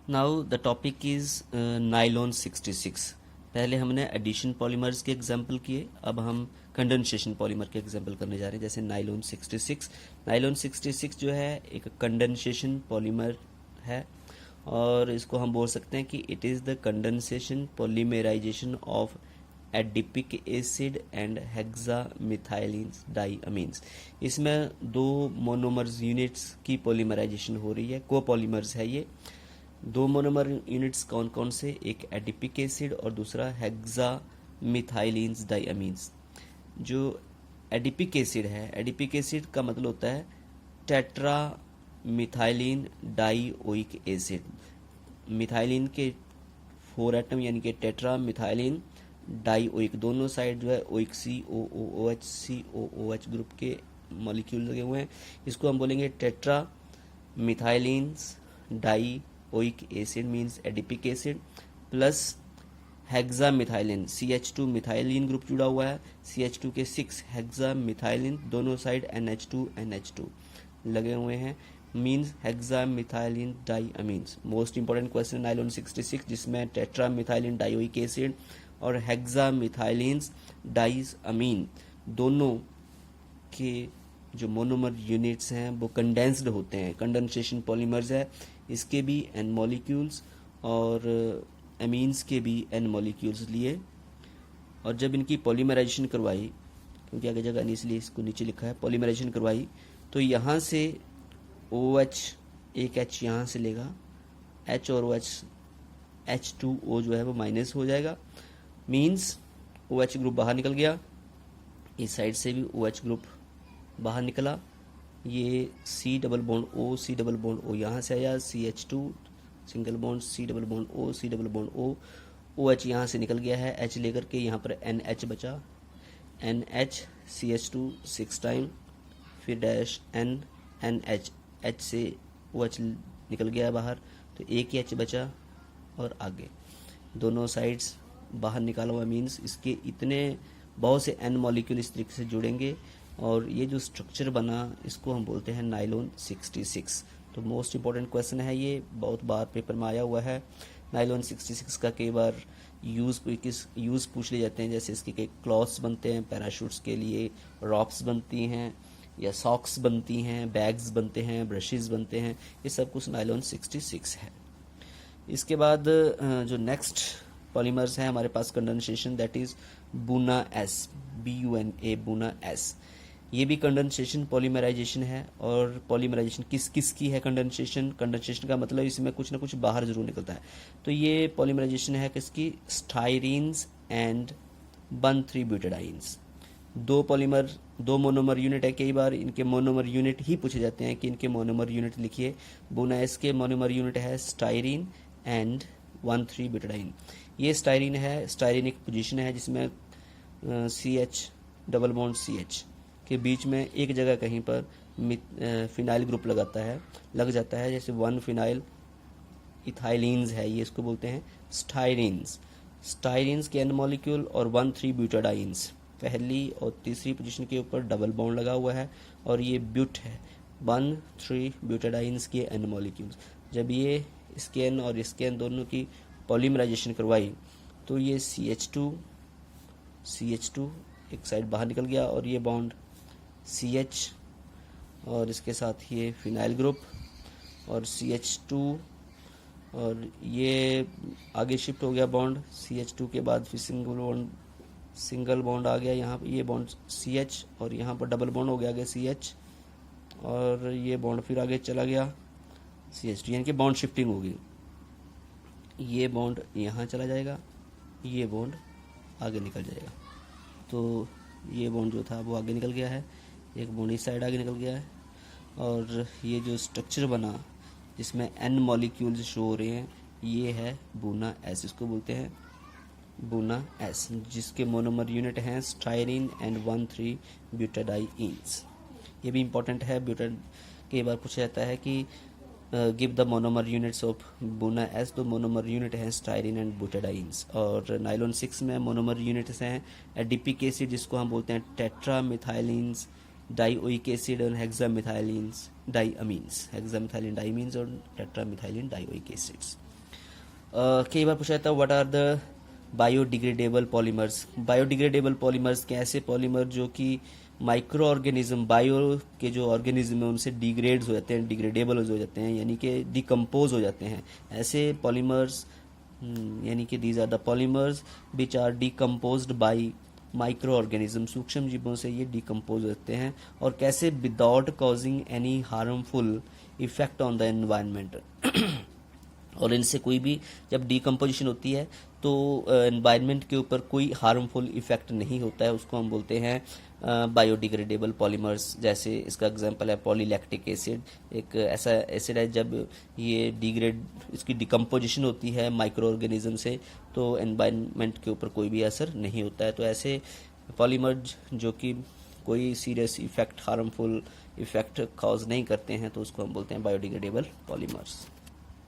Now the topic is nylon 66। पहले हमने addition polymers के एग्जाम्पल किए, अब हम कंडेंसेशन पॉलीमर के एग्जाम्पल करने जा रहे हैं। जैसे नाइलॉन 66। नाइलॉन 66 जो है एक कंडेंसेशन पॉलीमर है, और इसको हम बोल सकते हैं कि it is the condensation polymerization of adipic acid and hexamethylene diamines. इसमें दो मोनोमर्स यूनिट्स की पॉलीमराइजेशन हो रही है, कोपॉलीमर्स है ये। दो मोनोमर यूनिट्स कौन कौन से, एक एडिपिक एसिड और दूसरा हेक्सामिथाइलिन्स डाईअमीन्स। जो एडिपिक एसिड है, एडिपिक एसिड का मतलब होता है टेट्रा मिथाइलिन डाईओइक एसिड। मिथाइलिन के 4 एटम यानी कि टेट्रा मिथाइलिन डाईओइक, दोनों साइड जो है ओइक COOH ग्रुप के मॉलिक्यूल लगे हुए हैं। इसको हम बोलेंगे tetra methylenes dioic acid means adipic acid, plus hexamethylene CH2 methylene group जुड़ा हुआ है, CH2 के 6 हेक्सामिथाइलिन, दोनों साइड NH2 लगे हुए हैं, means hexamethylene diamines. Most important question nylon 66, जिसमें टेट्रा मिथाइलिन डाईओइक एसिड और हेक्सामिथाइलिन्स डाईअमीन दोनों के जो मोनोमर यूनिट्स हैं वो कंडेंस्ड होते हैं, कंडेंसेशन पॉलीमर्स है। इसके भी n मॉलिक्यूल्स और एमीन्स के भी n मॉलिक्यूल्स लिए, और जब इनकी पॉलीमराइजेशन करवाई, क्योंकि आगे जगह नहीं इसलिए इसको नीचे लिखा है, पॉलीमराइजेशन करवाई, तो यहाँ से OH एक H यहाँ से लेगा, H और OH H2O जो है वो माइनस हो जाएगा, मीन्स OH ग्रुप बाहर निकल गया। इस साइड से भी OH ग्रुप बाहर निकला, ये C डबल बॉन्ड O यहाँ से आया, CH2 single bond C double bond O OH यहाँ से निकल गया है, H लेकर के यहाँ पर NH बचा, NH CH2 6 टाइम, फिर डैश NH, H से OH निकल गया बाहर, तो एक ही H बचा, और आगे दोनों साइड्स बाहर निकाला हुआ, मीन्स इसके इतने बहुत से n मॉलिक्यूल इस तरीके से जुड़ेंगे, और ये जो स्ट्रक्चर बना इसको हम बोलते हैं नाइलॉन 66। तो मोस्ट इंपॉर्टेंट क्वेश्चन है ये, बहुत बार पेपर में आया हुआ है। नाइलॉन 66 का कई बार यूज़ पूछ ले जाते हैं, जैसे इसके कई क्लॉथ्स बनते हैं, पैराशूट्स के लिए रॉप्स बनती हैं, या सॉक्स बनती हैं, बैग्स बनते हैं, ब्रशेस बनते हैं, ये सब कुछ नाइलॉन 66 है। इसके बाद जो नेक्स्ट पॉलीमर्स हैं हमारे पास कंडेंसेशन, दैट इज बुना S, BUNA बुना S। ये भी कंडेंसेशन पॉलीमराइजेशन है, और पॉलीमराइजेशन किस किस की है कंडेंसेशन का मतलब इसमें कुछ ना कुछ बाहर जरूर निकलता है। तो ये पॉलीमराइजेशन है किसकी, स्टाइरीन्स एंड 1,3 ब्यूटाडाइन्स। दो मोनोमर यूनिट है, कई बार इनके मोनोमर यूनिट ही पूछे जाते हैं कि इनके मोनोमर यूनिट लिखिए। बुना S के मोनोमर यूनिट है स्टाइरीन एंड 1,3 ब्यूटाडाइन। ये स्टाइरीन है, स्टाइरीन एक पोजीशन है जिसमें CH डबल बॉन्ड CH के बीच में एक जगह कहीं पर फिनाइल ग्रुप लग जाता है, जैसे 1 फिनाइल इथाइलिन्स है, ये इसको बोलते हैं स्टाइरीन्स। स्टाइरीन्स के n मॉलिक्यूल और 1,3 ब्यूटाडाइन्स, पहली और तीसरी पोजीशन के ऊपर डबल बॉन्ड लगा हुआ है, और ये ब्यूट है 1,3 ब्यूटाडाइन्स के n मॉलिक्यूल्स। जब ये इसके n और इसके n दोनों की पॉलीमराइजेशन करवाई, तो ये CH2 एक साइड बाहर निकल गया, और ये बॉन्ड CH और इसके साथ ये फिनाइल ग्रुप और CH2, और ये आगे शिफ्ट हो गया बॉन्ड CH2 के बाद, फिर सिंगल बॉन्ड आ गया यहाँ पे, ये बॉन्ड CH, और यहाँ पर डबल बॉन्ड हो गया आगे CH, और ये बॉन्ड फिर आगे चला गया CH2, यानी कि बॉन्ड शिफ्टिंग होगी। ये बॉन्ड यहाँ चला जाएगा, ये बॉन्ड आगे निकल जाएगा, तो ये बॉन्ड जो था वो आगे निकल गया है, एक बॉन्ड इस साइड आगे निकल गया है, और ये जो स्ट्रक्चर बना जिसमें n मॉलिक्यूल्स शो हो रहे हैं, ये है बुना S, इसको बोलते हैं बुना S, जिसके मोनोमर यूनिट हैं स्टाइरीन एंड 1,3 ब्यूटाडाइन्स। ये भी इंपॉर्टेंट है, कई बार पूछा जाता है कि give the monomer units of buna S, तो मोनोमर यूनिट हैं स्टाइरीन एंड ब्यूटाडाइन्स। और नाइलॉन 6 में मोनोमर यूनिट्स हैं एडिपिक एसिड, जिसको हम बोलते हैं टेट्रा मिथाइलिन्स डाईओइक एसिड, और हेक्सामिथाइलिन डाईअमीन्स और टेट्रामिथाइलिन डाईओइक एसिड्स। कई बार पूछा जाता है what are the biodegradable polymers. Biodegradable polymers के ऐसे पॉलीमर जो कि माइक्रो ऑर्गेनिज्म, बायो के जो ऑर्गेनिज्म है उनसे डिग्रेड हो जाते हैं, डिग्रेडेबल हो जाते हैं, यानी कि डिकम्पोज हो जाते हैं। ऐसे पॉलीमर्स यानी कि these are the polymers which are decomposed by micro organism, सूक्ष्म जीवों से ये डिकम्पोज होते हैं। और कैसे, without causing any harmful effect on the environment और इनसे कोई भी जब डिकम्पोजिशन होती है तो एनवायरनमेंट के ऊपर कोई हार्मफुल इफेक्ट नहीं होता है, उसको हम बोलते हैं बायोडिग्रेडेबल पॉलीमर्स। जैसे इसका एग्जांपल है पॉलीलैक्टिक एसिड, एक ऐसा एसिड है जब ये डिग्रेड, इसकी डिकम्पोजिशन होती है माइक्रो ऑर्गेनिज्म से तो एनवायरनमेंट के ऊपर कोई भी असर नहीं होता है। तो ऐसे पॉलीमर जो कि कोई serious effect, harmful effect cause नहीं करते हैं तो उसको हम बोलते हैं बायोडिग्रेडेबल पॉलीमर्स।